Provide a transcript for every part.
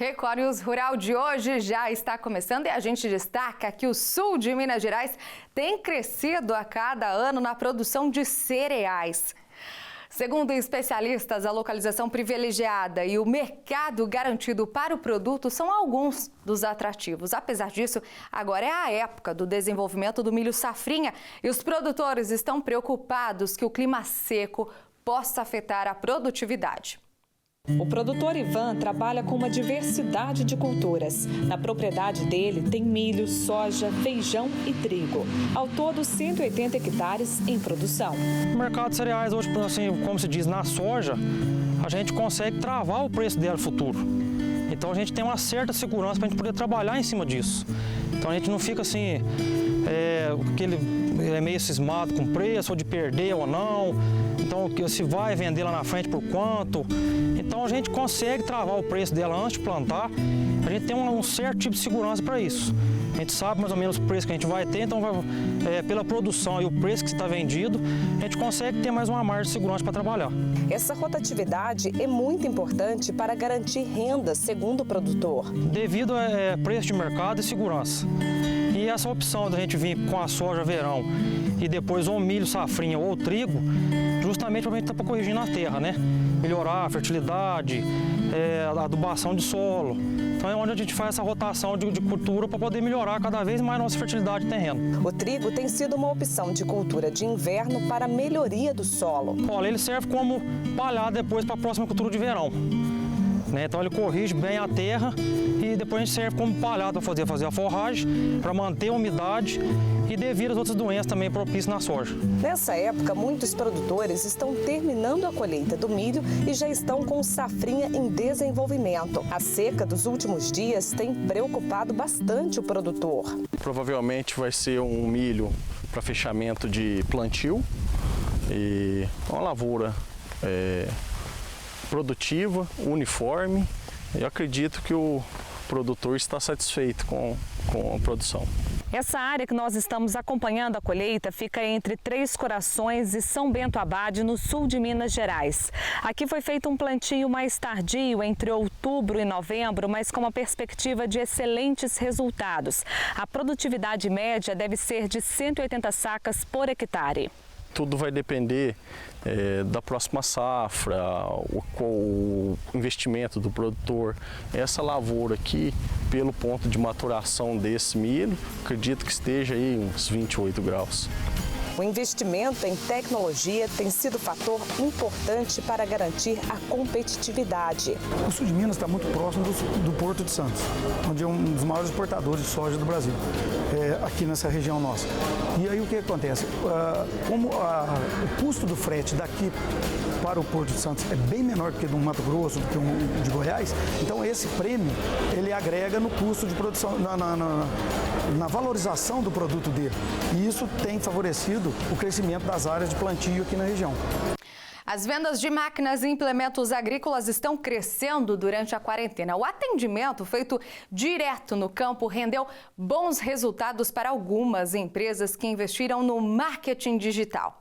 Record News Rural de hoje já está começando e a gente destaca que o sul de Minas Gerais tem crescido a cada ano na produção de cereais. Segundo especialistas, a localização privilegiada e o mercado garantido para o produto são alguns dos atrativos. Apesar disso, agora é a época do desenvolvimento do milho safrinha e os produtores estão preocupados que o clima seco possa afetar a produtividade. O produtor Ivan trabalha com uma diversidade de culturas. Na propriedade dele tem milho, soja, feijão e trigo. Ao todo, 180 hectares em produção. O mercado de cereais hoje, assim, como se diz, na soja, a gente consegue travar o preço dela no futuro. Então a gente tem uma certa segurança para a gente poder trabalhar em cima disso. Então a gente não fica assim, meio cismado com o preço, ou de perder ou não. Então se vai vender lá na frente por quanto. Então a gente consegue travar o preço dela antes de plantar. A gente tem um certo tipo de segurança para isso. A gente sabe mais ou menos o preço que a gente vai ter, então pela produção e o preço que está vendido, a gente consegue ter mais uma margem de segurança para trabalhar. Essa rotatividade é muito importante para garantir renda, segundo o produtor. Devido a preço de mercado e segurança. E essa opção da gente vir com a soja verão e depois ou milho safrinha ou trigo, justamente para a gente estar corrigindo a terra, né? Melhorar a fertilidade, a adubação de solo. Então é onde a gente faz essa rotação de cultura para poder melhorar cada vez mais a nossa fertilidade de terreno. O trigo tem sido uma opção de cultura de inverno para a melhoria do solo. Olha, ele serve como palhada depois para a próxima cultura de verão. Então ele corrige bem a terra e depois a gente serve como palhada para fazer a forragem, para manter a umidade e devido às outras doenças também propícias na soja. Nessa época, muitos produtores estão terminando a colheita do milho e já estão com safrinha em desenvolvimento. A seca dos últimos dias tem preocupado bastante o produtor. Provavelmente vai ser um milho para fechamento de plantio e uma lavoura produtiva, uniforme. Eu acredito que o produtor está satisfeito com a produção. Essa área que nós estamos acompanhando a colheita fica entre Três Corações e São Bento Abade, no sul de Minas Gerais. Aqui foi feito um plantio mais tardio, entre outubro e novembro, mas com uma perspectiva de excelentes resultados. A produtividade média deve ser de 180 sacas por hectare. Tudo vai depender da próxima safra, o investimento do produtor. Essa lavoura aqui, pelo ponto de maturação desse milho, acredito que esteja aí uns 28 graus. O investimento em tecnologia tem sido fator importante para garantir a competitividade. O sul de Minas está muito próximo do Porto de Santos, onde é um dos maiores exportadores de soja do Brasil, aqui nessa região nossa. E aí o que acontece? Como o custo do frete daqui para o Porto de Santos é bem menor do que do Mato Grosso, do que o de Goiás, então esse prêmio ele agrega no custo de produção, na valorização do produto dele. E isso tem favorecido o crescimento das áreas de plantio aqui na região. As vendas de máquinas e implementos agrícolas estão crescendo durante a quarentena. O atendimento feito direto no campo rendeu bons resultados para algumas empresas que investiram no marketing digital.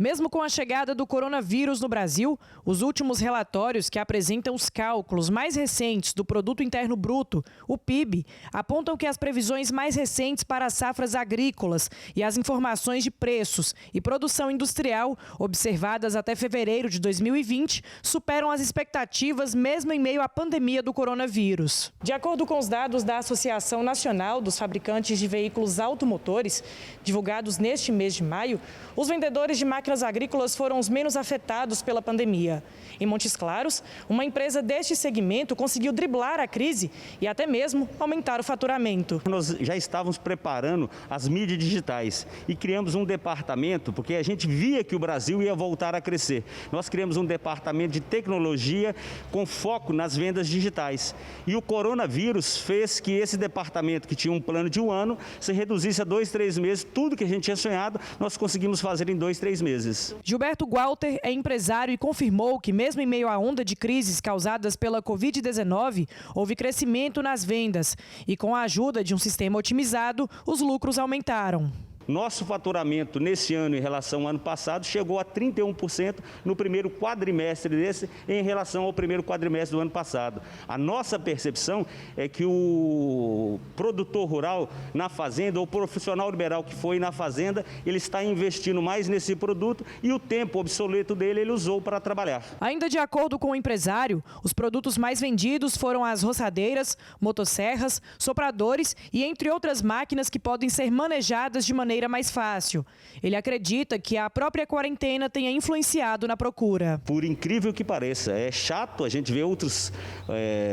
Mesmo com a chegada do coronavírus no Brasil, os últimos relatórios que apresentam os cálculos mais recentes do Produto Interno Bruto, o PIB, apontam que as previsões mais recentes para as safras agrícolas e as informações de preços e produção industrial observadas até fevereiro de 2020 superam as expectativas mesmo em meio à pandemia do coronavírus. De acordo com os dados da Associação Nacional dos Fabricantes de Veículos Automotores, divulgados neste mês de maio, os vendedores de máquinas agrícolas foram os menos afetados pela pandemia. Em Montes Claros, uma empresa deste segmento conseguiu driblar a crise e até mesmo aumentar o faturamento. Nós já estávamos preparando as mídias digitais e criamos um departamento, porque a gente via que o Brasil ia voltar a crescer. Nós criamos um departamento de tecnologia com foco nas vendas digitais. E o coronavírus fez que esse departamento, que tinha um plano de um ano, se reduzisse a 2, 3 meses. Tudo que a gente tinha sonhado, nós conseguimos fazer em 2, 3 meses. Gilberto Walter é empresário e confirmou que mesmo em meio à onda de crises causadas pela Covid-19, houve crescimento nas vendas e com a ajuda de um sistema otimizado, os lucros aumentaram. Nosso faturamento nesse ano em relação ao ano passado chegou a 31% no primeiro quadrimestre desse em relação ao primeiro quadrimestre do ano passado. A nossa percepção é que o produtor rural na fazenda, ou profissional liberal que foi na fazenda, ele está investindo mais nesse produto e o tempo obsoleto dele ele usou para trabalhar. Ainda de acordo com o empresário, os produtos mais vendidos foram as roçadeiras, motosserras, sopradores e entre outras máquinas que podem ser manejadas de maneira mais fácil. Ele acredita que a própria quarentena tenha influenciado na procura. Por incrível que pareça, é chato a gente ver outros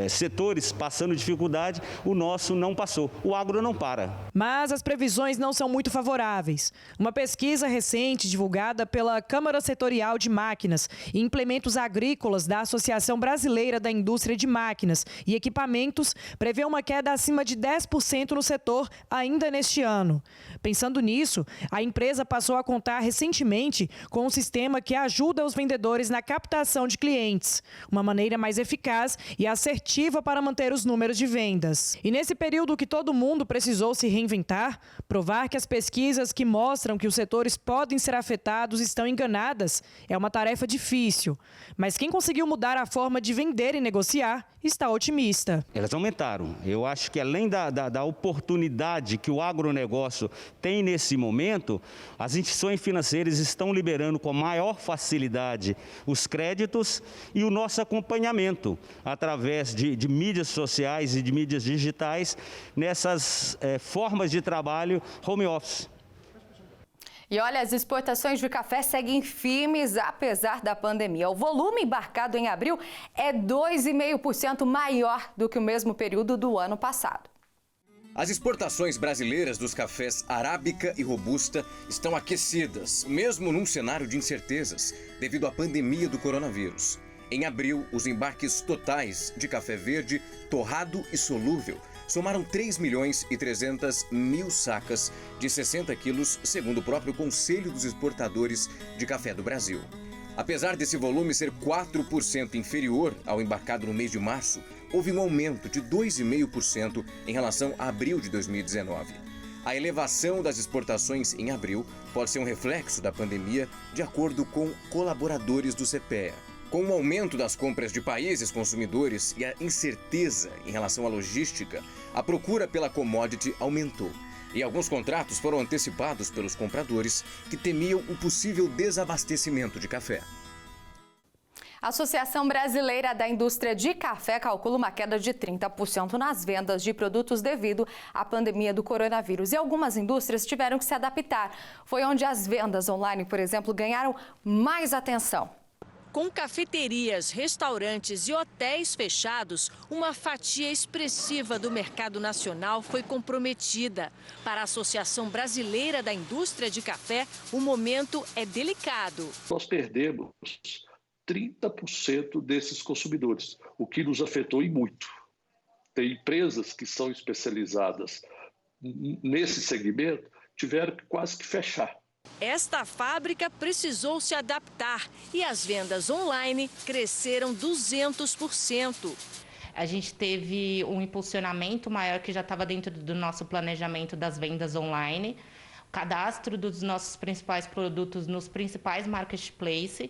setores passando dificuldade, o nosso não passou, o agro não para. Mas as previsões não são muito favoráveis. Uma pesquisa recente divulgada pela Câmara Setorial de Máquinas e Implementos Agrícolas da Associação Brasileira da Indústria de Máquinas e Equipamentos prevê uma queda acima de 10% no setor ainda neste ano. Pensando nisso, a empresa passou a contar recentemente com um sistema que ajuda os vendedores na captação de clientes, uma maneira mais eficaz e assertiva para manter os números de vendas. E nesse período que todo mundo precisou se reinventar, provar que as pesquisas que mostram que os setores podem ser afetados estão enganadas é uma tarefa difícil. Mas quem conseguiu mudar a forma de vender e negociar está otimista. Elas aumentaram. Eu acho que além da oportunidade que o agronegócio tem nesse momento, as instituições financeiras estão liberando com maior facilidade os créditos e o nosso acompanhamento através de mídias sociais e de mídias digitais nessas formas de trabalho home office. E olha, as exportações de café seguem firmes apesar da pandemia. O volume embarcado em abril é 2,5% maior do que o mesmo período do ano passado. As exportações brasileiras dos cafés Arábica e Robusta estão aquecidas, mesmo num cenário de incertezas, devido à pandemia do coronavírus. Em abril, os embarques totais de café verde, torrado e solúvel somaram 3.300.000 sacas de 60 quilos, segundo o próprio Conselho dos Exportadores de Café do Brasil. Apesar desse volume ser 4% inferior ao embarcado no mês de março, houve um aumento de 2,5% em relação a abril de 2019. A elevação das exportações em abril pode ser um reflexo da pandemia, de acordo com colaboradores do CPEA. Com o aumento das compras de países consumidores e a incerteza em relação à logística, a procura pela commodity aumentou. E alguns contratos foram antecipados pelos compradores que temiam um possível desabastecimento de café. A Associação Brasileira da Indústria de Café calcula uma queda de 30% nas vendas de produtos devido à pandemia do coronavírus. E algumas indústrias tiveram que se adaptar. Foi onde as vendas online, por exemplo, ganharam mais atenção. Com cafeterias, restaurantes e hotéis fechados, uma fatia expressiva do mercado nacional foi comprometida. Para a Associação Brasileira da Indústria de Café, o momento é delicado. Nós perdemos 30% desses consumidores, o que nos afetou e muito. Tem empresas que são especializadas nesse segmento, tiveram que quase que fechar. Esta fábrica precisou se adaptar e as vendas online cresceram 200%. A gente teve um impulsionamento maior que já estava dentro do nosso planejamento das vendas online, cadastro dos nossos principais produtos nos principais marketplaces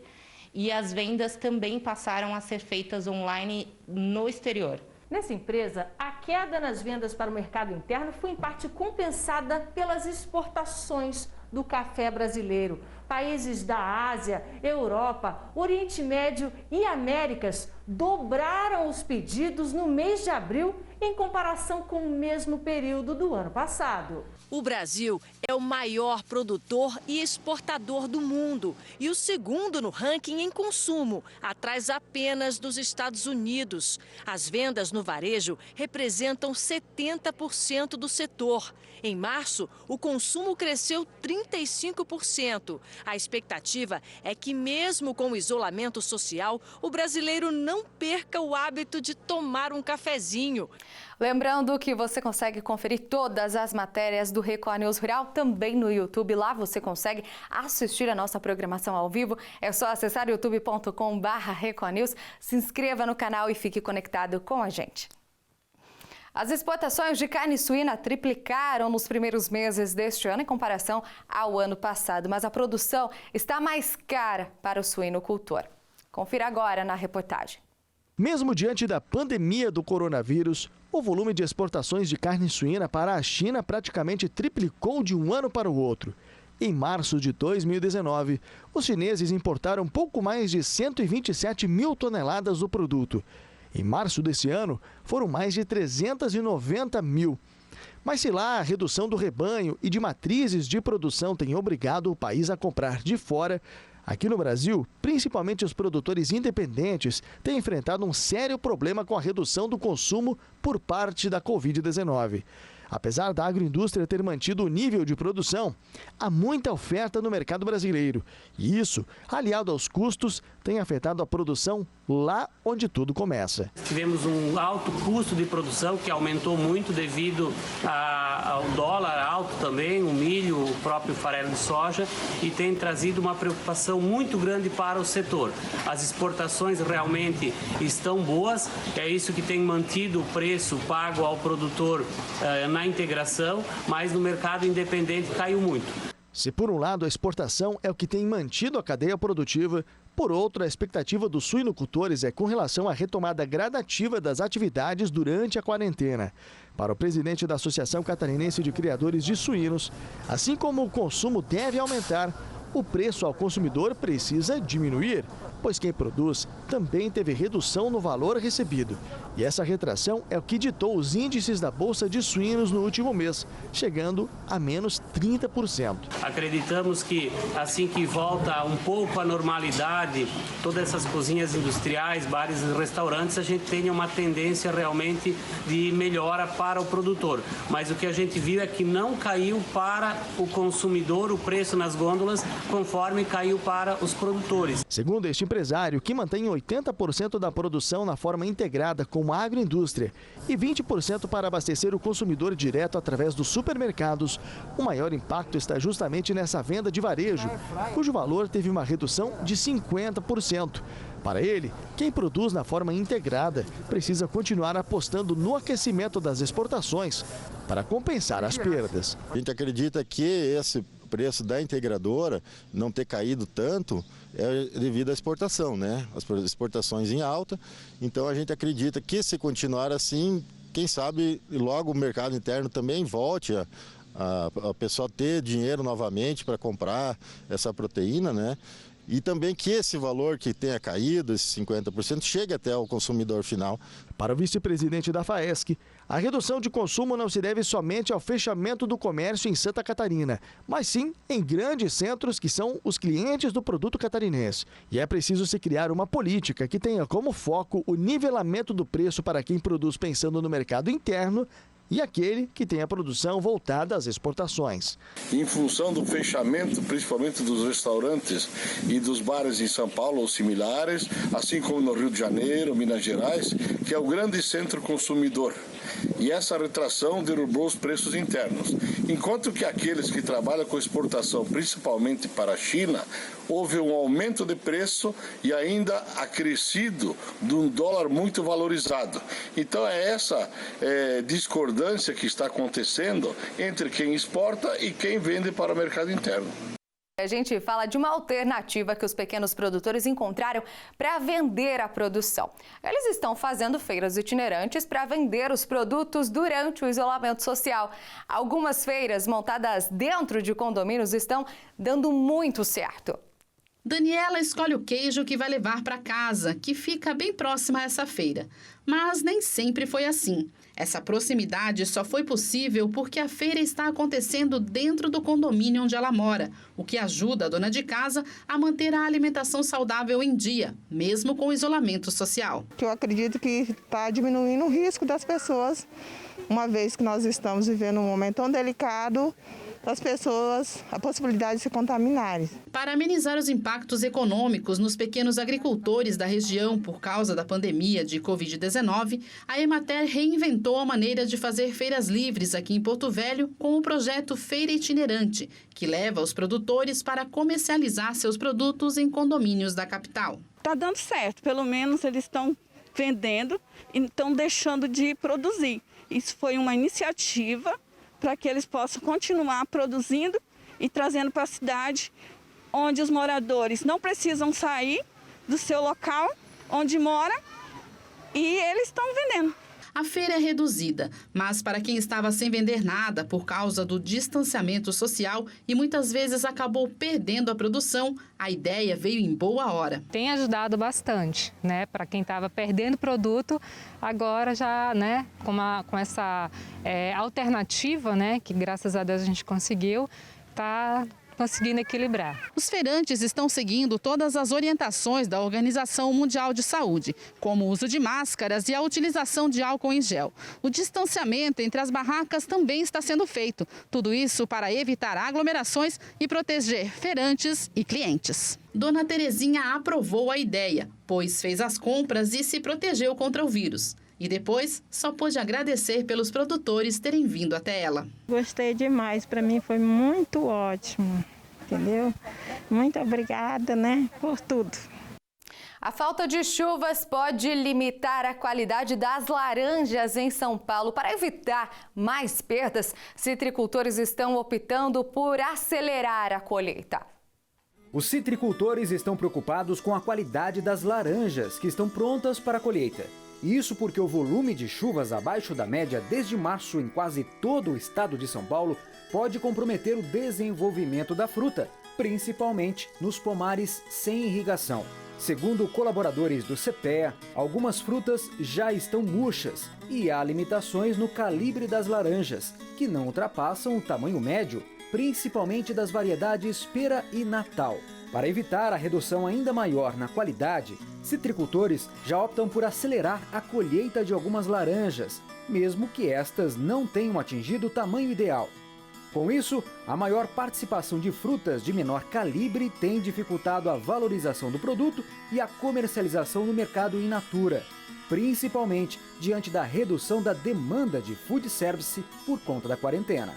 e as vendas também passaram a ser feitas online no exterior. Nessa empresa, a queda nas vendas para o mercado interno foi em parte compensada pelas exportações do café brasileiro. Países da Ásia, Europa, Oriente Médio e Américas dobraram os pedidos no mês de abril em comparação com o mesmo período do ano passado. O Brasil é o maior produtor e exportador do mundo e o segundo no ranking em consumo, atrás apenas dos Estados Unidos. As vendas no varejo representam 70% do setor. Em março, o consumo cresceu 35%. A expectativa é que, mesmo com o isolamento social, o brasileiro não perca o hábito de tomar um cafezinho. Lembrando que você consegue conferir todas as matérias do Record News Rural também no YouTube. Lá você consegue assistir a nossa programação ao vivo. É só acessar youtube.com/RecordNews. Se inscreva no canal e fique conectado com a gente. As exportações de carne suína triplicaram nos primeiros meses deste ano em comparação ao ano passado, mas a produção está mais cara para o suinocultor. Confira agora na reportagem. Mesmo diante da pandemia do coronavírus, o volume de exportações de carne suína para a China praticamente triplicou de um ano para o outro. Em março de 2019, os chineses importaram pouco mais de 127 mil toneladas do produto. Em março desse ano, foram mais de 390 mil. Mas se lá a redução do rebanho e de matrizes de produção tem obrigado o país a comprar de fora, aqui no Brasil, principalmente os produtores independentes têm enfrentado um sério problema com a redução do consumo por parte da Covid-19. Apesar da agroindústria ter mantido o nível de produção, há muita oferta no mercado brasileiro. E isso, aliado aos custos, tem afetado a produção lá onde tudo começa. Tivemos um alto custo de produção que aumentou muito devido ao dólar alto também, o milho, o próprio farelo de soja, e tem trazido uma preocupação muito grande para o setor. As exportações realmente estão boas, é isso que tem mantido o preço pago ao produtor na integração, mas no mercado independente caiu muito. Se por um lado a exportação é o que tem mantido a cadeia produtiva, por outro, a expectativa dos suinocultores é com relação à retomada gradativa das atividades durante a quarentena. Para o presidente da Associação Catarinense de Criadores de Suínos, assim como o consumo deve aumentar, o preço ao consumidor precisa diminuir, pois quem produz também teve redução no valor recebido. E essa retração é o que ditou os índices da Bolsa de Suínos no último mês, chegando a menos 30%. Acreditamos que assim que volta um pouco a normalidade, todas essas cozinhas industriais, bares e restaurantes, a gente tenha uma tendência realmente de melhora para o produtor. Mas o que a gente viu é que não caiu para o consumidor o preço nas gôndolas, conforme caiu para os produtores. Segundo este empresário, que mantém 80% da produção na forma integrada com a agroindústria e 20% para abastecer o consumidor direto através dos supermercados, o maior impacto está justamente nessa venda de varejo, cujo valor teve uma redução de 50%. Para ele, quem produz na forma integrada precisa continuar apostando no aquecimento das exportações para compensar as perdas. A gente acredita que esse preço da integradora não ter caído tanto é devido à exportação, né? As exportações em alta, então a gente acredita que se continuar assim, quem sabe logo o mercado interno também volte a pessoa ter dinheiro novamente para comprar essa proteína, né? E também que esse valor que tenha caído, esses 50%, chegue até o consumidor final. Para o vice-presidente da FAESC, a redução de consumo não se deve somente ao fechamento do comércio em Santa Catarina, mas sim em grandes centros que são os clientes do produto catarinense. E é preciso se criar uma política que tenha como foco o nivelamento do preço para quem produz pensando no mercado interno e aquele que tem a produção voltada às exportações. Em função do fechamento, principalmente dos restaurantes e dos bares em São Paulo ou similares, assim como no Rio de Janeiro, Minas Gerais, que é o grande centro consumidor. E essa retração derrubou os preços internos. Enquanto que aqueles que trabalham com exportação, principalmente para a China, houve um aumento de preço e ainda acrescido de um dólar muito valorizado. Então é essa discordância que está acontecendo entre quem exporta e quem vende para o mercado interno. A gente fala de uma alternativa que os pequenos produtores encontraram para vender a produção. Eles estão fazendo feiras itinerantes para vender os produtos durante o isolamento social. Algumas feiras montadas dentro de condomínios estão dando muito certo. Daniela escolhe o queijo que vai levar para casa, que fica bem próxima a essa feira. Mas nem sempre foi assim. Essa proximidade só foi possível porque a feira está acontecendo dentro do condomínio onde ela mora, o que ajuda a dona de casa a manter a alimentação saudável em dia, mesmo com o isolamento social. Eu acredito que está diminuindo o risco das pessoas, uma vez que nós estamos vivendo um momento tão delicado, das pessoas, a possibilidade de se contaminarem. Para amenizar os impactos econômicos nos pequenos agricultores da região por causa da pandemia de Covid-19, a Emater reinventou a maneira de fazer feiras livres aqui em Porto Velho com o projeto Feira Itinerante, que leva os produtores para comercializar seus produtos em condomínios da capital. Está dando certo, pelo menos eles estão vendendo e estão deixando de produzir. Isso foi uma iniciativa para que eles possam continuar produzindo e trazendo para a cidade, onde os moradores não precisam sair do seu local onde mora e eles estão vendendo. A feira é reduzida, mas para quem estava sem vender nada por causa do distanciamento social e muitas vezes acabou perdendo a produção, a ideia veio em boa hora. Tem ajudado bastante, né? Para quem estava perdendo produto, agora já, né, com essa alternativa, né, que graças a Deus a gente conseguiu, está conseguindo equilibrar. Os feirantes estão seguindo todas as orientações da Organização Mundial de Saúde, como o uso de máscaras e a utilização de álcool em gel. O distanciamento entre as barracas também está sendo feito. Tudo isso para evitar aglomerações e proteger feirantes e clientes. Dona Terezinha aprovou a ideia, pois fez as compras e se protegeu contra o vírus. E depois só pôde agradecer pelos produtores terem vindo até ela. Gostei demais, para mim foi muito ótimo, entendeu? Muito obrigada, né, por tudo. A falta de chuvas pode limitar a qualidade das laranjas em São Paulo. Para evitar mais perdas, citricultores estão optando por acelerar a colheita. Os citricultores estão preocupados com a qualidade das laranjas que estão prontas para a colheita. Isso porque o volume de chuvas abaixo da média desde março em quase todo o estado de São Paulo pode comprometer o desenvolvimento da fruta, principalmente nos pomares sem irrigação. Segundo colaboradores do CPEA, algumas frutas já estão murchas e há limitações no calibre das laranjas, que não ultrapassam o tamanho médio, principalmente das variedades Pera e Natal. Para evitar a redução ainda maior na qualidade, citricultores já optam por acelerar a colheita de algumas laranjas, mesmo que estas não tenham atingido o tamanho ideal. Com isso, a maior participação de frutas de menor calibre tem dificultado a valorização do produto e a comercialização no mercado in natura, principalmente diante da redução da demanda de food service por conta da quarentena.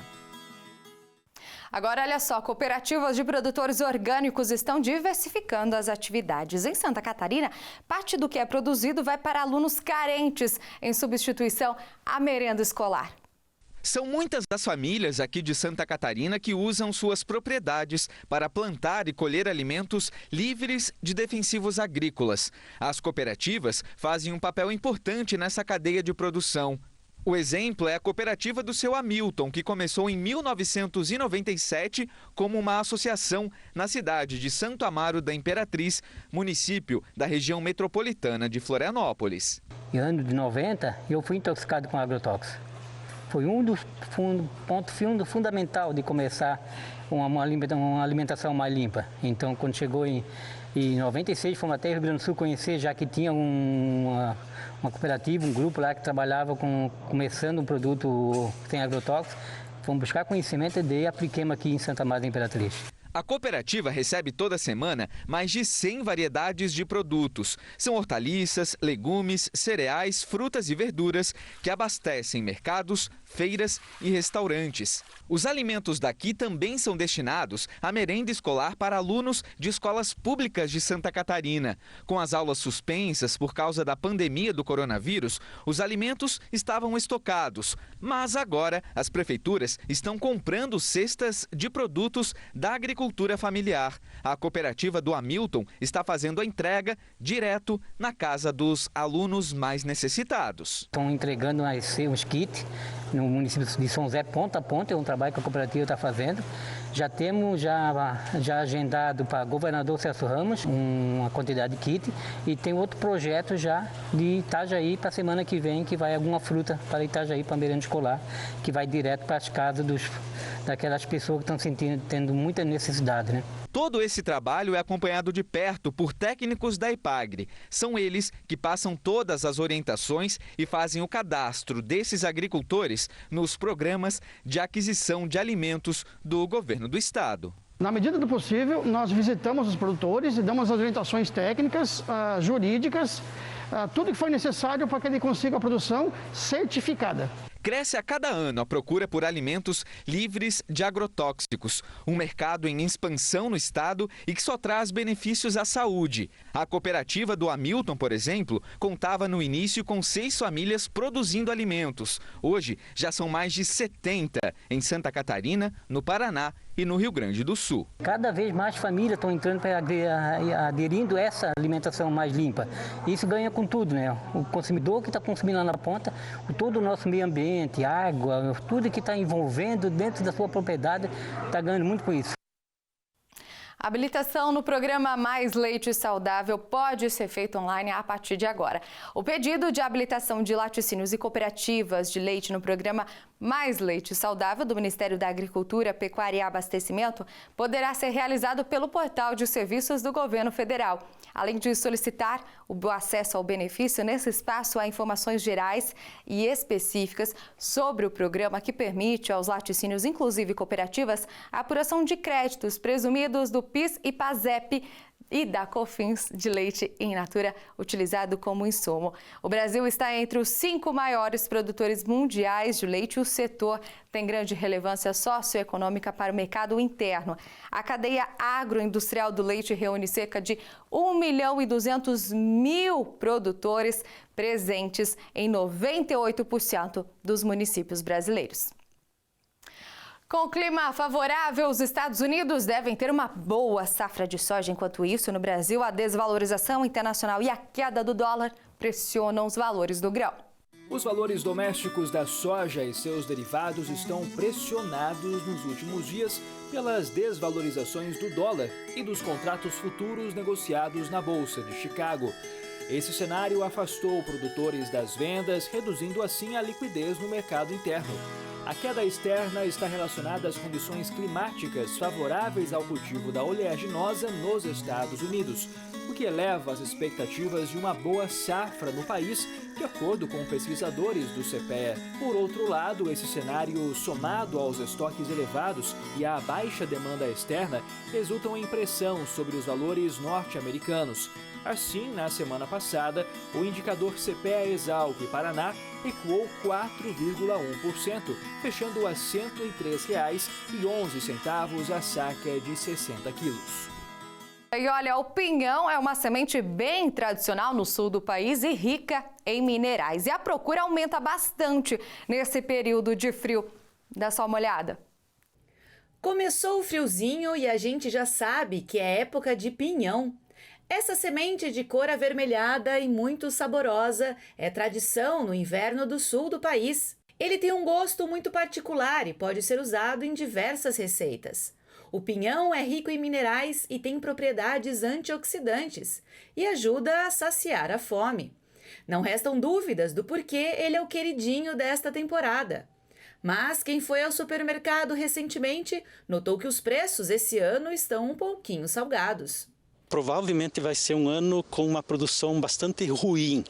Agora, olha só, cooperativas de produtores orgânicos estão diversificando as atividades. Em Santa Catarina, parte do que é produzido vai para alunos carentes, em substituição à merenda escolar. São muitas as famílias aqui de Santa Catarina que usam suas propriedades para plantar e colher alimentos livres de defensivos agrícolas. As cooperativas fazem um papel importante nessa cadeia de produção. O exemplo é a cooperativa do seu Hamilton, que começou em 1997 como uma associação na cidade de Santo Amaro da Imperatriz, município da região metropolitana de Florianópolis. Em ano de 90, eu fui intoxicado com agrotóxico. Foi um dos pontos fundamental de começar uma alimentação mais limpa. Então, quando chegou em 96, fomos até Rio Grande do Sul conhecer, já que tinha uma cooperativa, um grupo lá que trabalhava começando um produto sem agrotóxicos. Fomos buscar conhecimento e apliquemos aqui em Santa Maria da Imperatriz. A cooperativa recebe toda semana mais de 100 variedades de produtos. São hortaliças, legumes, cereais, frutas e verduras que abastecem mercados, feiras e restaurantes. Os alimentos daqui também são destinados à merenda escolar para alunos de escolas públicas de Santa Catarina. Com as aulas suspensas por causa da pandemia do coronavírus, os alimentos estavam estocados. Mas agora as prefeituras estão comprando cestas de produtos da agricultura familiar. A cooperativa do Hamilton está fazendo a entrega direto na casa dos alunos mais necessitados. Estão entregando uns kits no município de São José, ponta a ponta, é um trabalho que a cooperativa está fazendo. Já temos já agendado para governador Celso Ramos uma quantidade de kit e tem outro projeto já de Itajaí para a semana que vem, que vai alguma fruta para Itajaí, para a merenda escolar, que vai direto para as casas daquelas pessoas que estão tendo muita necessidade, né? Todo esse trabalho é acompanhado de perto por técnicos da Epagre. São eles que passam todas as orientações e fazem o cadastro desses agricultores nos programas de aquisição de alimentos do governo do estado. Na medida do possível, nós visitamos os produtores e damos as orientações técnicas, jurídicas, tudo que for necessário para que ele consiga a produção certificada. cresce a cada ano a procura por alimentos livres de agrotóxicos. Um mercado em expansão no estado e que só traz benefícios à saúde. A cooperativa do Hamilton, por exemplo, contava no início com 6 famílias produzindo alimentos. Hoje já são mais de 70 em Santa Catarina, no Paraná e no Rio Grande do Sul. Cada vez mais famílias estão entrando para aderindo a essa alimentação mais limpa. Isso ganha com tudo, né? O consumidor que está consumindo lá na ponta, todo o nosso meio ambiente, água, tudo que está envolvendo dentro da sua propriedade está ganhando muito com isso. A habilitação no programa Mais Leite Saudável pode ser feita online a partir de agora. O pedido de habilitação de laticínios e cooperativas de leite no programa Mais Leite Saudável do Ministério da Agricultura, Pecuária e Abastecimento poderá ser realizado pelo portal de serviços do Governo Federal. Além de solicitar o acesso ao benefício, nesse espaço há informações gerais e específicas sobre o programa que permite aos laticínios, inclusive cooperativas, a apuração de créditos presumidos do PIS e PASEP e da COFINS de leite in natura utilizado como insumo. O Brasil está entre os 5 maiores produtores mundiais de leite. O setor tem grande relevância socioeconômica para o mercado interno. A cadeia agroindustrial do leite reúne cerca de 1.200.000 produtores presentes em 98% dos municípios brasileiros. Com o clima favorável, os Estados Unidos devem ter uma boa safra de soja. Enquanto isso, no Brasil, a desvalorização internacional e a queda do dólar pressionam os valores do grão. Os valores domésticos da soja e seus derivados estão pressionados nos últimos dias pelas desvalorizações do dólar e dos contratos futuros negociados na Bolsa de Chicago. Esse cenário afastou produtores das vendas, reduzindo assim a liquidez no mercado interno. A queda externa está relacionada às condições climáticas favoráveis ao cultivo da oleaginosa nos Estados Unidos, o que eleva as expectativas de uma boa safra no país, de acordo com pesquisadores do CPEA. Por outro lado, esse cenário, somado aos estoques elevados e à baixa demanda externa, resultam em pressão sobre os valores norte-americanos. Assim, na semana passada, o indicador CPEA-Exalc Paraná recuou 4,1%, fechando a R$ 103,11 a saca de 60 quilos. E olha, o pinhão é uma semente bem tradicional no sul do país e rica em minerais. E a procura aumenta bastante nesse período de frio. Dá só uma olhada. Começou o friozinho e a gente já sabe que é época de pinhão. Essa semente de cor avermelhada e muito saborosa é tradição no inverno do sul do país. Ele tem um gosto muito particular e pode ser usado em diversas receitas. O pinhão é rico em minerais e tem propriedades antioxidantes e ajuda a saciar a fome. Não restam dúvidas do porquê ele é o queridinho desta temporada. Mas quem foi ao supermercado recentemente notou que os preços esse ano estão um pouquinho salgados. Provavelmente vai ser um ano com uma produção bastante ruim.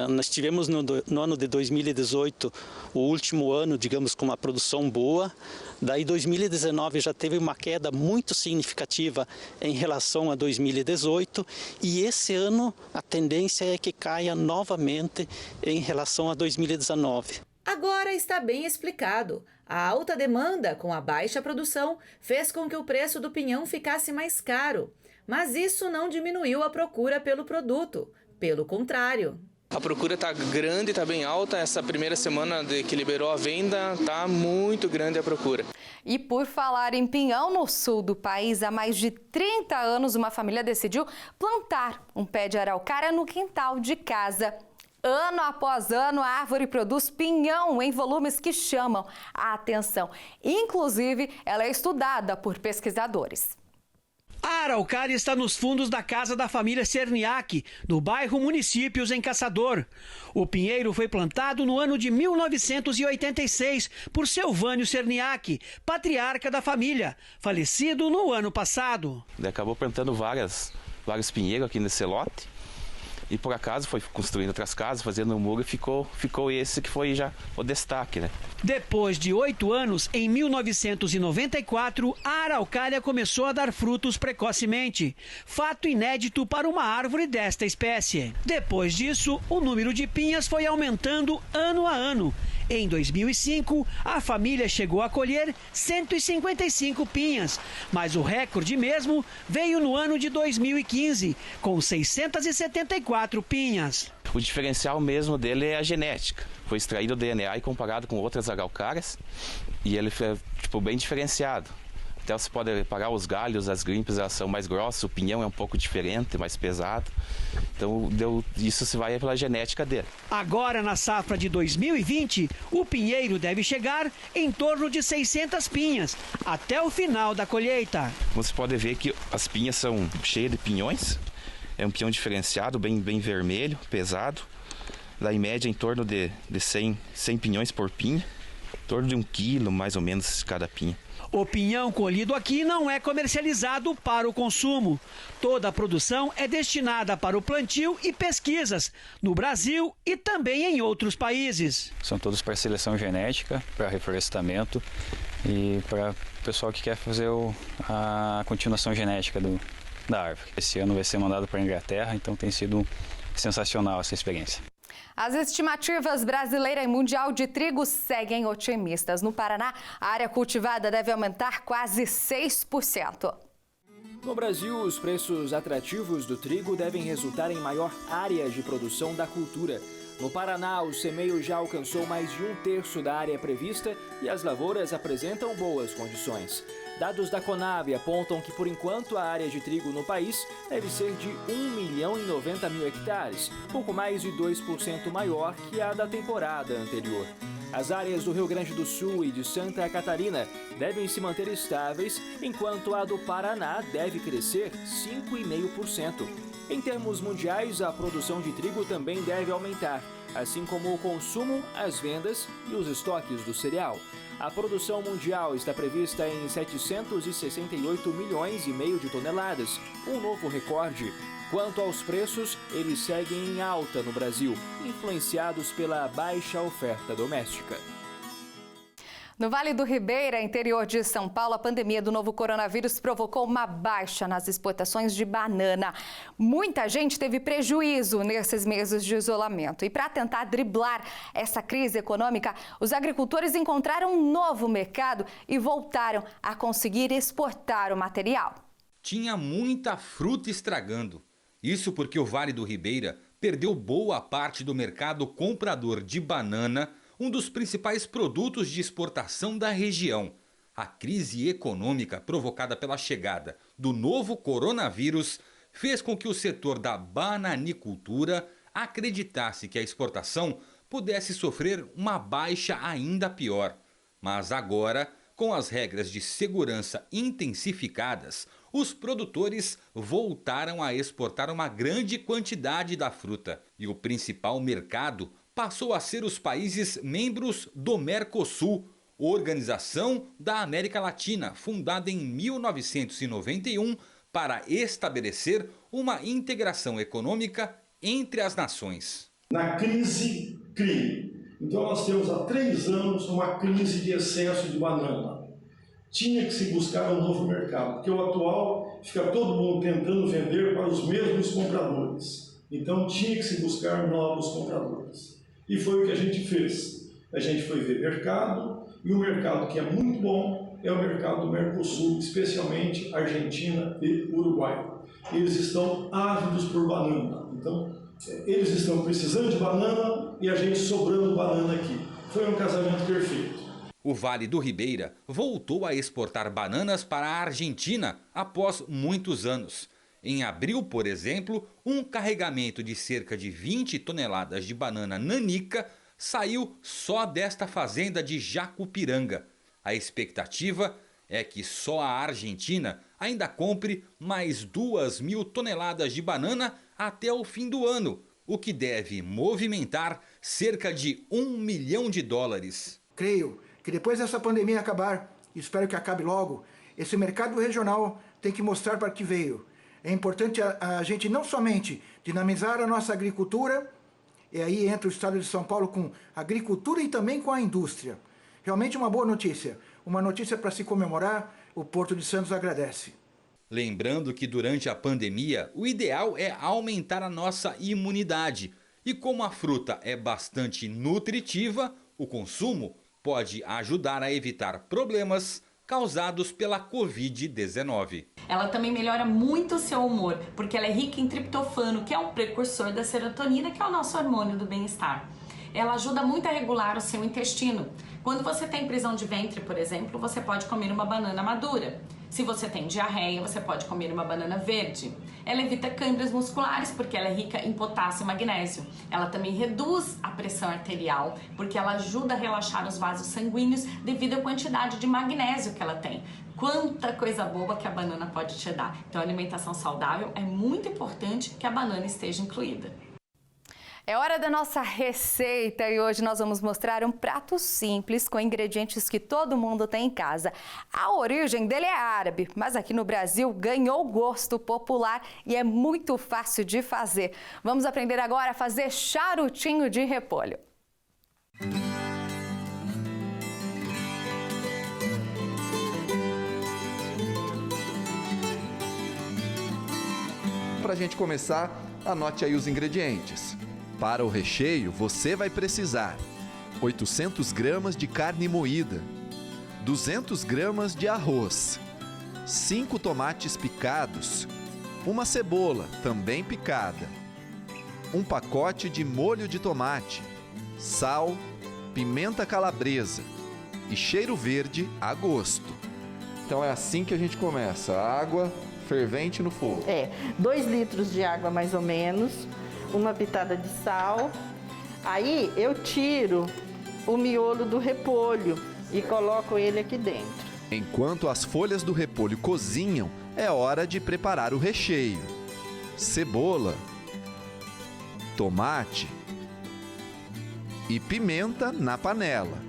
Nós tivemos no ano de 2018 o último ano, digamos, com uma produção boa. Daí 2019 já teve uma queda muito significativa em relação a 2018 e esse ano a tendência é que caia novamente em relação a 2019. Agora está bem explicado. A alta demanda com a baixa produção fez com que o preço do pinhão ficasse mais caro. Mas isso não diminuiu a procura pelo produto. Pelo contrário. A procura está grande, está bem alta. Essa primeira semana que liberou a venda, está muito grande a procura. E por falar em pinhão, no sul do país, há mais de 30 anos, uma família decidiu plantar um pé de araucária no quintal de casa. Ano após ano, a árvore produz pinhão em volumes que chamam a atenção. Inclusive, ela é estudada por pesquisadores. A araucária está nos fundos da casa da família Cerniak, no bairro Municípios, em Caçador. O pinheiro foi plantado no ano de 1986 por Silvânio Cerniak, patriarca da família, falecido no ano passado. Ele acabou plantando vários pinheiros aqui nesse lote. E por acaso foi construindo outras casas, fazendo um muro e ficou esse que foi já o destaque, né? Depois de 8 anos, em 1994, a araucária começou a dar frutos precocemente. Fato inédito para uma árvore desta espécie. Depois disso, o número de pinhas foi aumentando ano a ano. Em 2005, a família chegou a colher 155 pinhas, mas o recorde mesmo veio no ano de 2015, com 674 pinhas. O diferencial mesmo dele é a genética. Foi extraído o DNA e comparado com outras araucárias, e ele foi bem diferenciado. Até você pode reparar os galhos, as grimpes, elas são mais grossas, o pinhão é um pouco diferente, mais pesado. Então isso se vai pela genética dele. Agora, na safra de 2020, o pinheiro deve chegar em torno de 600 pinhas, até o final da colheita. Você pode ver que as pinhas são cheias de pinhões. É um pinhão diferenciado, bem vermelho, pesado. Dá em média em torno de 100 pinhões por pinha. Em torno de 1 quilo, mais ou menos, cada pinha. O pinhão colhido aqui não é comercializado para o consumo. Toda a produção é destinada para o plantio e pesquisas no Brasil e também em outros países. São todos para seleção genética, para reflorestamento e para o pessoal que quer fazer a continuação genética da árvore. Esse ano vai ser mandado para a Inglaterra, então tem sido sensacional essa experiência. As estimativas brasileira e mundial de trigo seguem otimistas. No Paraná, a área cultivada deve aumentar quase 6%. No Brasil, os preços atrativos do trigo devem resultar em maior área de produção da cultura. No Paraná, o semeio já alcançou mais de 1/3 da área prevista e as lavouras apresentam boas condições. Dados da Conab apontam que, por enquanto, a área de trigo no país deve ser de 1.090.000 hectares, pouco mais de 2% maior que a da temporada anterior. As áreas do Rio Grande do Sul e de Santa Catarina devem se manter estáveis, enquanto a do Paraná deve crescer 5,5%. Em termos mundiais, a produção de trigo também deve aumentar, assim como o consumo, as vendas e os estoques do cereal. A produção mundial está prevista em 768,5 milhões de toneladas, um novo recorde. Quanto aos preços, eles seguem em alta no Brasil, influenciados pela baixa oferta doméstica. No Vale do Ribeira, interior de São Paulo, a pandemia do novo coronavírus provocou uma baixa nas exportações de banana. Muita gente teve prejuízo nesses meses de isolamento. E para tentar driblar essa crise econômica, os agricultores encontraram um novo mercado e voltaram a conseguir exportar o material. Tinha muita fruta estragando. Isso porque o Vale do Ribeira perdeu boa parte do mercado comprador de banana, um dos principais produtos de exportação da região. A crise econômica provocada pela chegada do novo coronavírus fez com que o setor da bananicultura acreditasse que a exportação pudesse sofrer uma baixa ainda pior. Mas agora, com as regras de segurança intensificadas, os produtores voltaram a exportar uma grande quantidade da fruta. E o principal mercado passou a ser os países membros do Mercosul, Organização da América Latina, fundada em 1991 para estabelecer uma integração econômica entre as nações. Na crise, crime. Então nós temos há 3 anos uma crise de excesso de banana. Tinha que se buscar um novo mercado, porque o atual fica todo mundo tentando vender para os mesmos compradores. Então tinha que se buscar novos compradores. E foi o que a gente fez. A gente foi ver mercado, e o mercado que é muito bom é o mercado do Mercosul, especialmente Argentina e Uruguai. Eles estão ávidos por banana. Então, eles estão precisando de banana e a gente sobrando banana aqui. Foi um casamento perfeito. O Vale do Ribeira voltou a exportar bananas para a Argentina após muitos anos. Em abril, por exemplo, um carregamento de cerca de 20 toneladas de banana nanica saiu só desta fazenda de Jacupiranga. A expectativa é que só a Argentina ainda compre mais 2.000 toneladas de banana até o fim do ano, o que deve movimentar cerca de $1 milhão. Creio que depois dessa pandemia acabar, e espero que acabe logo, esse mercado regional tem que mostrar para que veio. É importante a gente não somente dinamizar a nossa agricultura, e aí entra o estado de São Paulo com agricultura e também com a indústria. Realmente uma boa notícia, uma notícia para se comemorar, o Porto de Santos agradece. Lembrando que durante a pandemia, o ideal é aumentar a nossa imunidade. E como a fruta é bastante nutritiva, O consumo pode ajudar a evitar problemas causados pela Covid-19. Ela também melhora muito o seu humor, porque ela é rica em triptofano, que é um precursor da serotonina, que é o nosso hormônio do bem-estar. Ela ajuda muito a regular o seu intestino. Quando você tem prisão de ventre, por exemplo, você pode comer uma banana madura. Se você tem diarreia, você pode comer uma banana verde. Ela evita câimbras musculares porque ela é rica em potássio e magnésio. Ela também reduz a pressão arterial porque ela ajuda a relaxar os vasos sanguíneos devido à quantidade de magnésio que ela tem. Quanta coisa boa que a banana pode te dar. Então a alimentação saudável é muito importante que a banana esteja incluída. É hora da nossa receita e hoje nós vamos mostrar um prato simples com ingredientes que todo mundo tem em casa. A origem dele é árabe, mas aqui no Brasil ganhou gosto popular e é muito fácil de fazer. Vamos aprender agora a fazer charutinho de repolho. Para a gente começar, anote aí os ingredientes. Para o recheio, você vai precisar 800 gramas de carne moída, 200 gramas de arroz, 5 tomates picados, uma cebola, também picada, um pacote de molho de tomate, sal, pimenta calabresa e cheiro verde a gosto. Então é assim que a gente começa, água fervente no fogo. 2 litros de água mais ou menos, uma pitada de sal. Aí eu tiro o miolo do repolho e coloco ele aqui dentro. Enquanto as folhas do repolho cozinham, é hora de preparar o recheio. Cebola, tomate e pimenta na panela.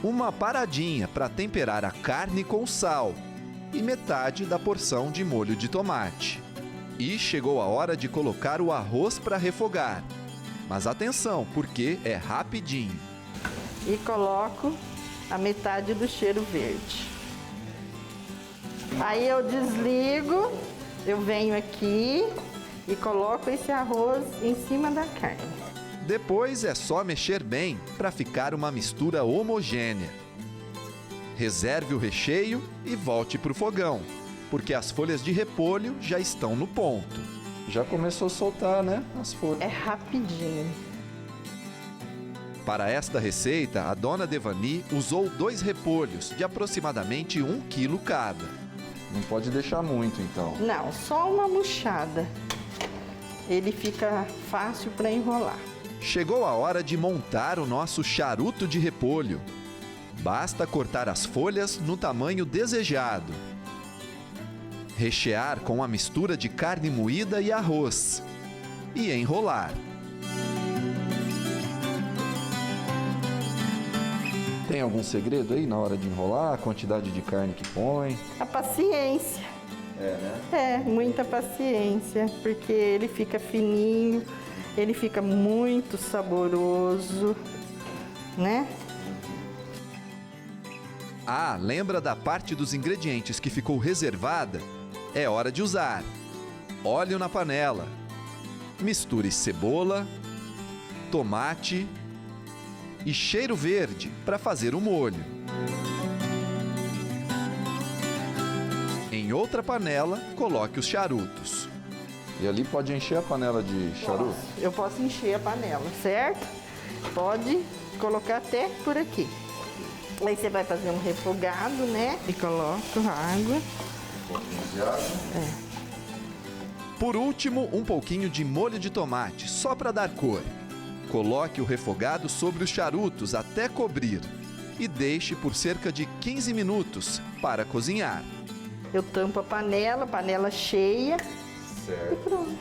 Uma paradinha para temperar a carne com sal e metade da porção de molho de tomate. E chegou a hora de colocar o arroz para refogar. Mas atenção, porque é rapidinho. E coloco a metade do cheiro verde. Aí eu desligo, eu venho aqui e coloco esse arroz em cima da carne. Depois é só mexer bem para ficar uma mistura homogênea. Reserve o recheio e volte para o fogão, porque as folhas de repolho já estão no ponto. Já começou a soltar, né, as folhas. É rapidinho. Para esta receita, a dona Devani usou 2 repolhos de aproximadamente 1 quilo cada. Não pode deixar muito, então. Não, só uma murchada. Ele fica fácil para enrolar. Chegou a hora de montar o nosso charuto de repolho. Basta cortar as folhas no tamanho desejado. Rechear com a mistura de carne moída e arroz. E enrolar. Tem algum segredo aí na hora de enrolar? A quantidade de carne que põe? A paciência. né? Muita paciência, porque ele fica fininho, ele fica muito saboroso, né? Ah, lembra da parte dos ingredientes que ficou reservada? É hora de usar. Óleo na panela. Misture cebola, tomate e cheiro verde para fazer o molho. Em outra panela, coloque os charutos. E ali pode encher a panela de charuto? Eu posso encher a panela, certo? Pode colocar até por aqui. Aí você vai fazer um refogado, né? E coloca água. Por último, um pouquinho de molho de tomate, só para dar cor. Coloque o refogado sobre os charutos até cobrir e deixe por cerca de 15 minutos para cozinhar. Eu tampo a panela cheia. Certo. E pronto.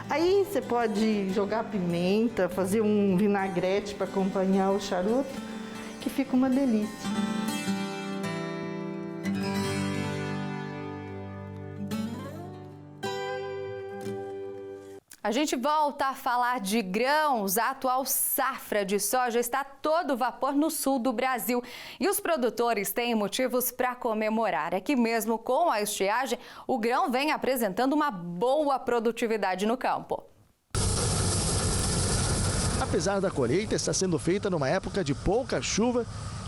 Aí você pode jogar pimenta, fazer um vinagrete para acompanhar o charuto, que fica uma delícia. A gente volta a falar de grãos. A atual safra de soja está a todo vapor no sul do Brasil. E os produtores têm motivos para comemorar. É que mesmo com a estiagem, o grão vem apresentando uma boa produtividade no campo. Apesar da colheita estar sendo feita numa época de pouca chuva,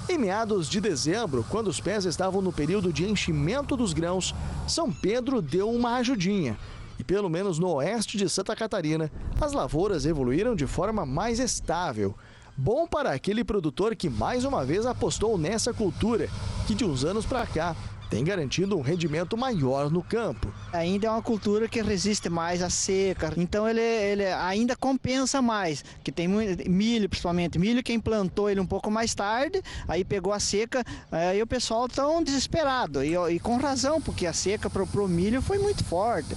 em meados de dezembro, quando os pés estavam no período de enchimento dos grãos, São Pedro deu uma ajudinha. E pelo menos no oeste de Santa Catarina, as lavouras evoluíram de forma mais estável. Bom para aquele produtor que mais uma vez apostou nessa cultura, que de uns anos para cá tem garantido um rendimento maior no campo. Ainda é uma cultura que resiste mais à seca, então ele ainda compensa mais, que tem muito, milho principalmente, milho quem plantou ele um pouco mais tarde, aí pegou a seca, aí o pessoal tão desesperado, e com razão, porque a seca pro milho foi muito forte,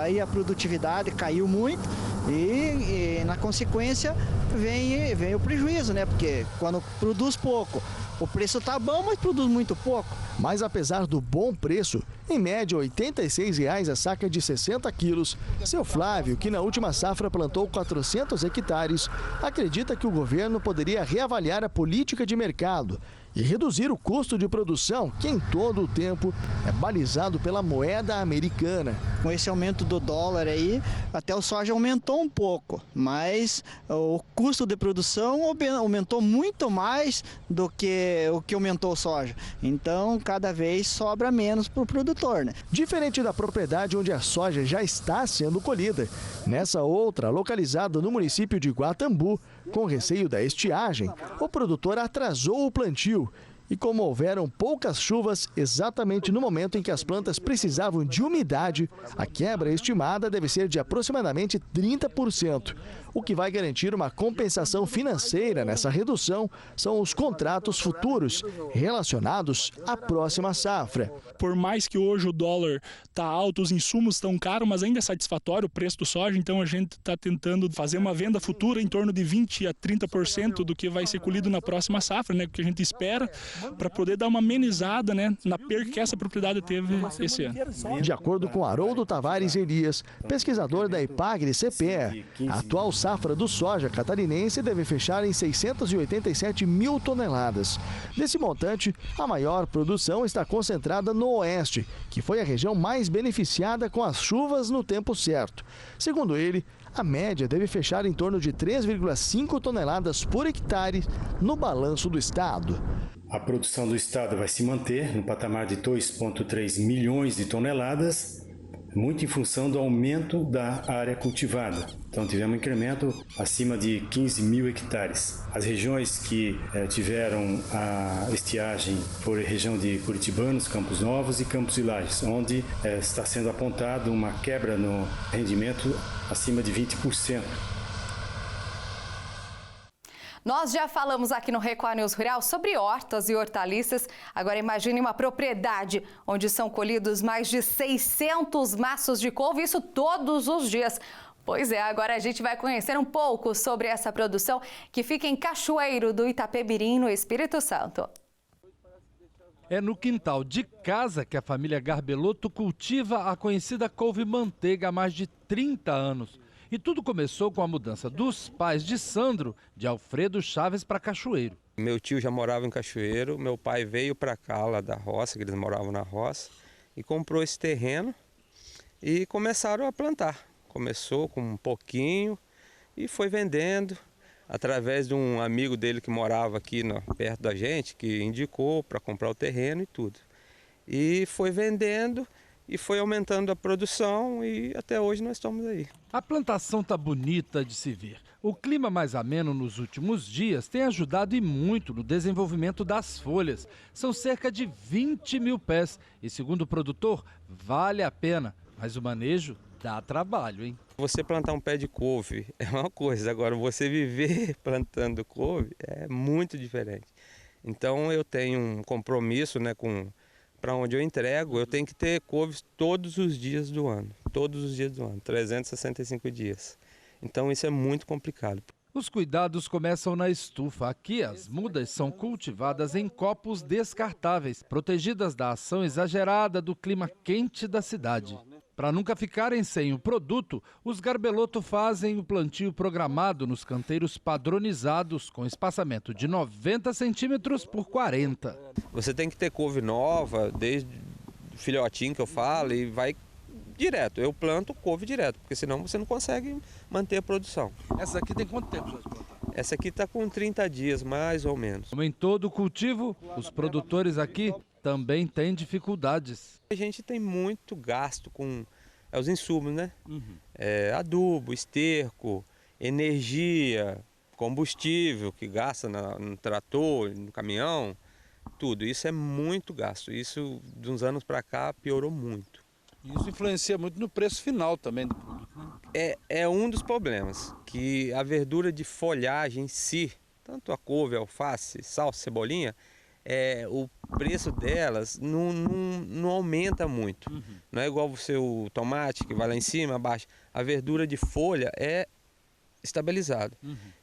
aí a produtividade caiu muito e na consequência vem o prejuízo, né? Porque quando produz pouco, o preço tá bom, mas produz muito pouco. Mas apesar do bom preço, em média R$ 86,00 a saca de 60 quilos, seu Flávio, que na última safra plantou 400 hectares, acredita que o governo poderia reavaliar a política de mercado e reduzir o custo de produção, que em todo o tempo é balizado pela moeda americana. Com esse aumento do dólar aí, até o soja aumentou um pouco, mas o custo de produção aumentou muito mais do que o que aumentou o soja. Então, cada vez sobra menos para o produtor, né? Diferente da propriedade onde a soja já está sendo colhida, nessa outra, localizada no município de Guatambu, com receio da estiagem, o produtor atrasou o plantio. E como houveram poucas chuvas exatamente no momento em que as plantas precisavam de umidade, a quebra estimada deve ser de aproximadamente 30%. O que vai garantir uma compensação financeira nessa redução são os contratos futuros relacionados à próxima safra. Por mais que hoje o dólar está alto, os insumos estão caros, mas ainda é satisfatório o preço do soja, então a gente está tentando fazer uma venda futura em torno de 20% a 30% do que vai ser colhido na próxima safra, né, que a gente espera, para poder dar uma amenizada, né, na perda que essa propriedade teve esse ano. De acordo com Haroldo Tavares Elias, pesquisador da Ipagre-CPE, a atual safra do soja catarinense deve fechar em 687 mil toneladas. Desse montante, a maior produção está concentrada no oeste, que foi a região mais beneficiada com as chuvas no tempo certo. Segundo ele, a média deve fechar em torno de 3,5 toneladas por hectare no balanço do estado. A produção do estado vai se manter no patamar de 2,3 milhões de toneladas, muito em função do aumento da área cultivada. Então tivemos um incremento acima de 15 mil hectares. As regiões que tiveram a estiagem foram a região de Curitibanos, Campos Novos e Campos de Lages, onde está sendo apontado uma quebra no rendimento acima de 20%. Nós já falamos aqui no Record News Rural sobre hortas e hortaliças. Agora imagine uma propriedade onde são colhidos mais de 600 maços de couve, isso todos os dias. Pois é, agora a gente vai conhecer um pouco sobre essa produção que fica em Cachoeiro do Itapebirim, no Espírito Santo. É no quintal de casa que a família Garbelotto cultiva a conhecida couve-manteiga há mais de 30 anos. E tudo começou com a mudança dos pais de Sandro, de Alfredo Chaves, para Cachoeiro. Meu tio já morava em Cachoeiro, meu pai veio para cá, lá da roça, que eles moravam na roça, e comprou esse terreno e começaram a plantar. Começou com um pouquinho e foi vendendo, através de um amigo dele que morava aqui perto da gente, que indicou para comprar o terreno e tudo. E foi vendendo e foi aumentando a produção e até hoje nós estamos aí. A plantação está bonita de se ver. O clima mais ameno nos últimos dias tem ajudado e muito no desenvolvimento das folhas. São cerca de 20 mil pés e, segundo o produtor, vale a pena. Mas o manejo dá trabalho, hein? Você plantar um pé de couve é uma coisa, agora você viver plantando couve é muito diferente. Então eu tenho um compromisso, né, para onde eu entrego, eu tenho que ter couves todos os dias do ano, 365 dias. Então isso é muito complicado. Os cuidados começam na estufa. Aqui as mudas são cultivadas em copos descartáveis, protegidas da ação exagerada do clima quente da cidade. Para nunca ficarem sem o produto, os Garbelotto fazem o plantio programado nos canteiros padronizados, com espaçamento de 90 centímetros por 40. Você tem que ter couve nova, desde o filhotinho que eu falo, e vai direto. Eu planto couve direto, porque senão você não consegue manter a produção. Essa aqui tem quanto tempo já de plantar? Essa aqui está com 30 dias, mais ou menos. Como em todo cultivo, os produtores aqui também têm dificuldades. A gente tem muito gasto com os insumos, né? Adubo, esterco, energia, combustível que gasta no trator, no caminhão, tudo. Isso é muito gasto. Isso, de uns anos para cá, piorou muito. Isso influencia muito no preço final também do produto, né? É um dos problemas, que a verdura de folhagem em si, tanto a couve, alface, salsa, cebolinha, o preço delas não aumenta muito. Não é igual o tomate que vai lá em cima, abaixo. A verdura de folha é estabilizado.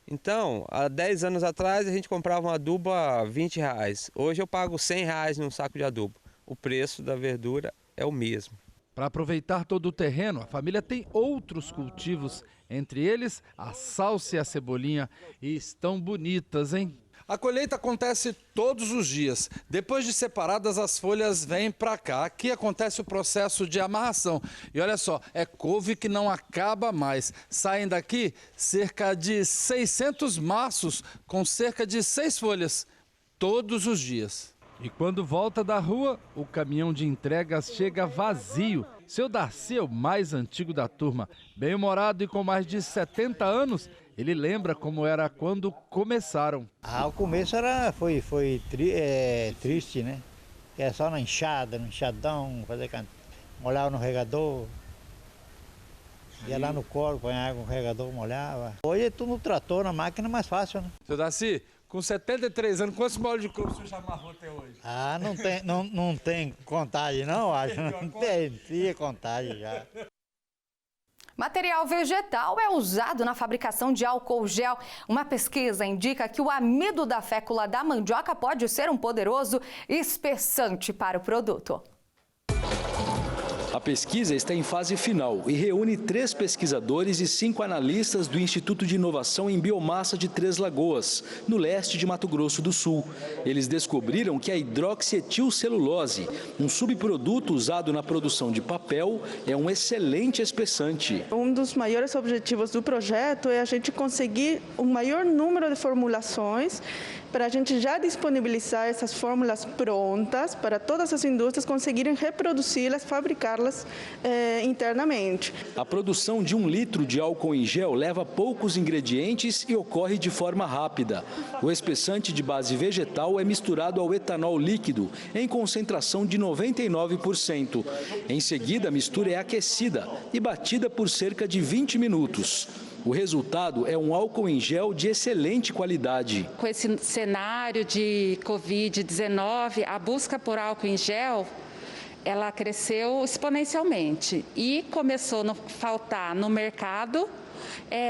Então, há 10 anos atrás a gente comprava um adubo a R$20. Hoje eu pago R$100 num saco de adubo. O preço da verdura é o mesmo. Para aproveitar todo o terreno, a família tem outros cultivos, entre eles a salsa e a cebolinha, e estão bonitas, hein? A colheita acontece todos os dias. Depois de separadas, as folhas vêm para cá. Aqui acontece o processo de amarração. E olha só, é couve que não acaba mais. Saem daqui cerca de 600 maços com cerca de 6 folhas, todos os dias. E quando volta da rua, o caminhão de entregas chega vazio. Seu Darcy é o mais antigo da turma. Bem-humorado e com mais de 70 anos, ele lembra como era quando começaram. O começo foi triste, né? Era só na enxada, no enxadão, molhava no regador. Ia lá no coro, põe água no regador, molhava. Hoje é tudo no trator, na máquina é mais fácil, né? Seu Darcy, com 73 anos, quantos molhos de couve você já amarrou até hoje? Não tem contagem não, acho. Não tem contagem já. Material vegetal é usado na fabricação de álcool gel. Uma pesquisa indica que o amido da fécula da mandioca pode ser um poderoso espessante para o produto. A pesquisa está em fase final e reúne 3 pesquisadores e 5 analistas do Instituto de Inovação em Biomassa de Três Lagoas, no leste de Mato Grosso do Sul. Eles descobriram que a hidroxietilcelulose, um subproduto usado na produção de papel, é um excelente espessante. Um dos maiores objetivos do projeto é a gente conseguir um maior número de formulações para a gente já disponibilizar essas fórmulas prontas para todas as indústrias conseguirem reproduzi-las, fabricá-las internamente. A produção de 1 litro de álcool em gel leva poucos ingredientes e ocorre de forma rápida. O espessante de base vegetal é misturado ao etanol líquido em concentração de 99%. Em seguida, a mistura é aquecida e batida por cerca de 20 minutos. O resultado é um álcool em gel de excelente qualidade. Com esse cenário de Covid-19, a busca por álcool em gel, ela cresceu exponencialmente e começou a faltar no mercado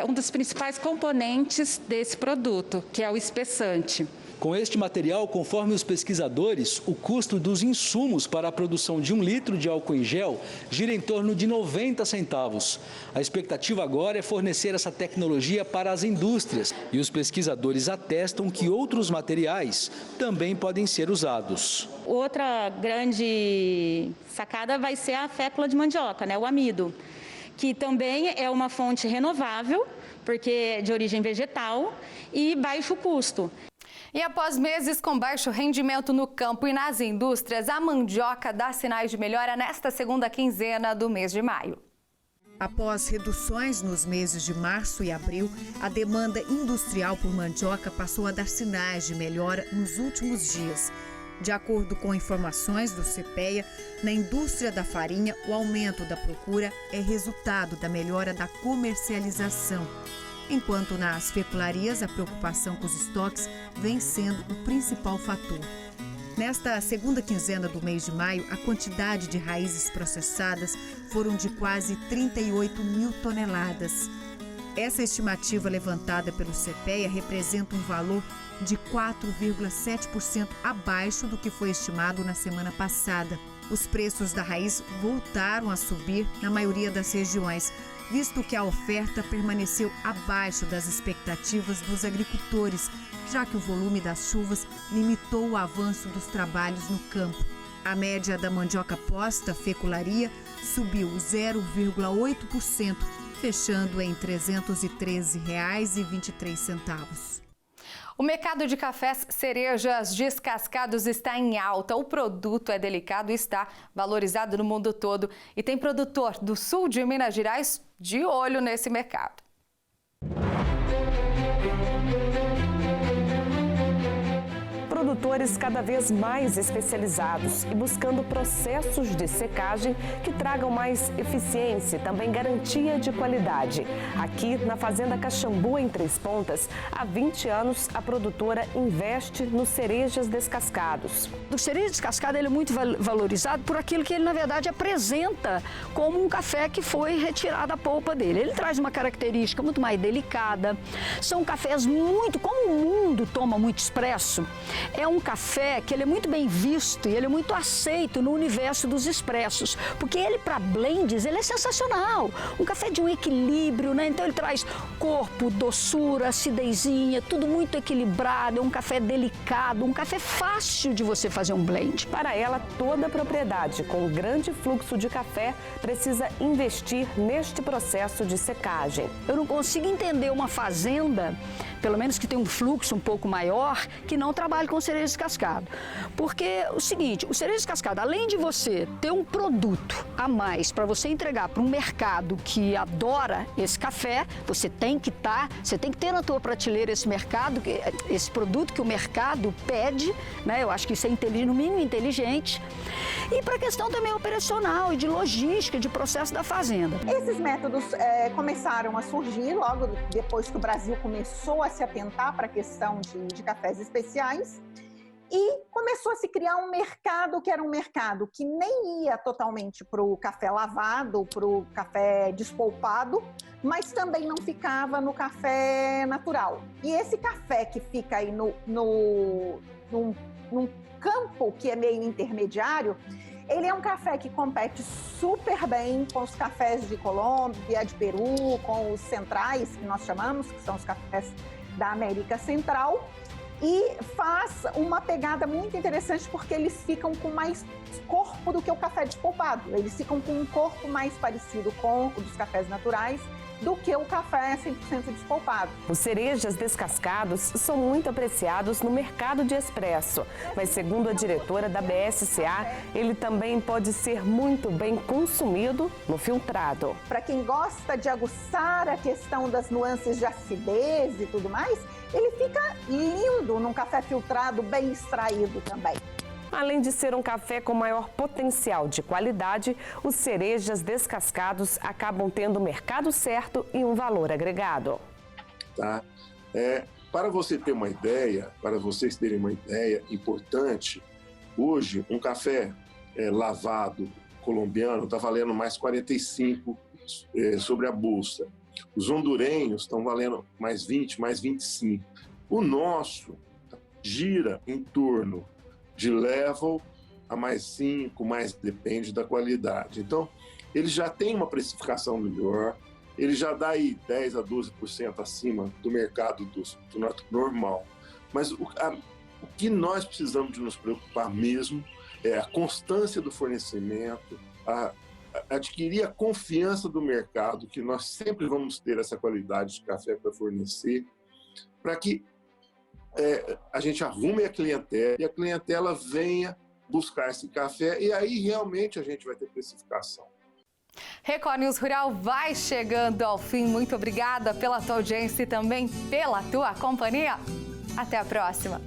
um dos principais componentes desse produto, que é o espessante. Com este material, conforme os pesquisadores, o custo dos insumos para a produção de 1 litro de álcool em gel gira em torno de 90 centavos. A expectativa agora é fornecer essa tecnologia para as indústrias e os pesquisadores atestam que outros materiais também podem ser usados. Outra grande sacada vai ser a fécula de mandioca, o amido, que também é uma fonte renovável, porque é de origem vegetal e baixo custo. E após meses com baixo rendimento no campo e nas indústrias, a mandioca dá sinais de melhora nesta segunda quinzena do mês de maio. Após reduções nos meses de março e abril, a demanda industrial por mandioca passou a dar sinais de melhora nos últimos dias. De acordo com informações do CPEA, na indústria da farinha, o aumento da procura é resultado da melhora da comercialização. Enquanto nas fecularias, a preocupação com os estoques vem sendo o principal fator. Nesta segunda quinzena do mês de maio, a quantidade de raízes processadas foram de quase 38 mil toneladas. Essa estimativa levantada pelo CPEA representa um valor de 4,7% abaixo do que foi estimado na semana passada. Os preços da raiz voltaram a subir na maioria das regiões, visto que a oferta permaneceu abaixo das expectativas dos agricultores, já que o volume das chuvas limitou o avanço dos trabalhos no campo. A média da mandioca posta fecularia subiu 0,8% fechando em R$ 313,23. O mercado de cafés cerejas descascados está em alta. O produto é delicado e está valorizado no mundo todo. E tem produtor do sul de Minas Gerais de olho nesse mercado. Produtores cada vez mais especializados e buscando processos de secagem que tragam mais eficiência e também garantia de qualidade. Aqui na Fazenda Caxambu, em Três Pontas, há 20 anos a produtora investe nos cerejas descascados. O cereja descascado ele é muito valorizado por aquilo que ele, na verdade, apresenta como um café que foi retirado a polpa dele. Ele traz uma característica muito mais delicada. São cafés muito, como o mundo toma muito expresso, é um café que ele é muito bem visto e ele é muito aceito no universo dos expressos, porque ele para blends ele é sensacional, um café de um equilíbrio, né? Então ele traz corpo, doçura, acidezinha, tudo muito equilibrado, é um café delicado, um café fácil de você fazer um blend. Para ela, toda propriedade com grande fluxo de café precisa investir neste processo de secagem. Eu não consigo entender uma fazenda, pelo menos que tem um fluxo um pouco maior, que não trabalhe com cereja descascado. Porque o seguinte, o cereja descascado, além de você ter um produto a mais para você entregar para um mercado que adora esse café, você tem que ter na tua prateleira esse mercado, esse produto que o mercado pede, né? Eu acho que isso é no mínimo inteligente. E para a questão também operacional e de logística, de processo da fazenda. Esses métodos começaram a surgir logo depois que o Brasil começou a se atentar para a questão de cafés especiais. E começou a se criar um mercado que era um mercado que nem ia totalmente para o café lavado, para o café despolpado, mas também não ficava no café natural. E esse café que fica aí num campo que é meio intermediário, ele é um café que compete super bem com os cafés de Colômbia, de Peru, com os centrais, que nós chamamos, que são os cafés da América Central. E faz uma pegada muito interessante porque eles ficam com mais corpo do que o café despolpado. Eles ficam com um corpo mais parecido com o dos cafés naturais do que o café 100% despolpado. Os cerejas descascados são muito apreciados no mercado de expresso, mas segundo a diretora da BSCA, ele também pode ser muito bem consumido no filtrado. Para quem gosta de aguçar a questão das nuances de acidez e tudo mais, ele fica lindo num café filtrado bem extraído também. Além de ser um café com maior potencial de qualidade, os cerejas descascados acabam tendo o mercado certo e um valor agregado. Tá? Para você ter uma ideia, para vocês terem uma ideia importante, hoje um café lavado colombiano está valendo mais 45 sobre a bolsa. Os hondurenhos estão valendo mais 20, mais 25. O nosso gira em torno de level a mais 5, mais depende da qualidade. Então, ele já tem uma precificação melhor, ele já dá aí 10 a 12% acima do mercado do normal. Mas o que nós precisamos de nos preocupar mesmo é a constância do fornecimento, adquirir a confiança do mercado, que nós sempre vamos ter essa qualidade de café para fornecer, para que a gente arrume a clientela e a clientela venha buscar esse café e aí realmente a gente vai ter precificação. Record News Rural vai chegando ao fim. Muito obrigada pela tua audiência e também pela tua companhia. Até a próxima.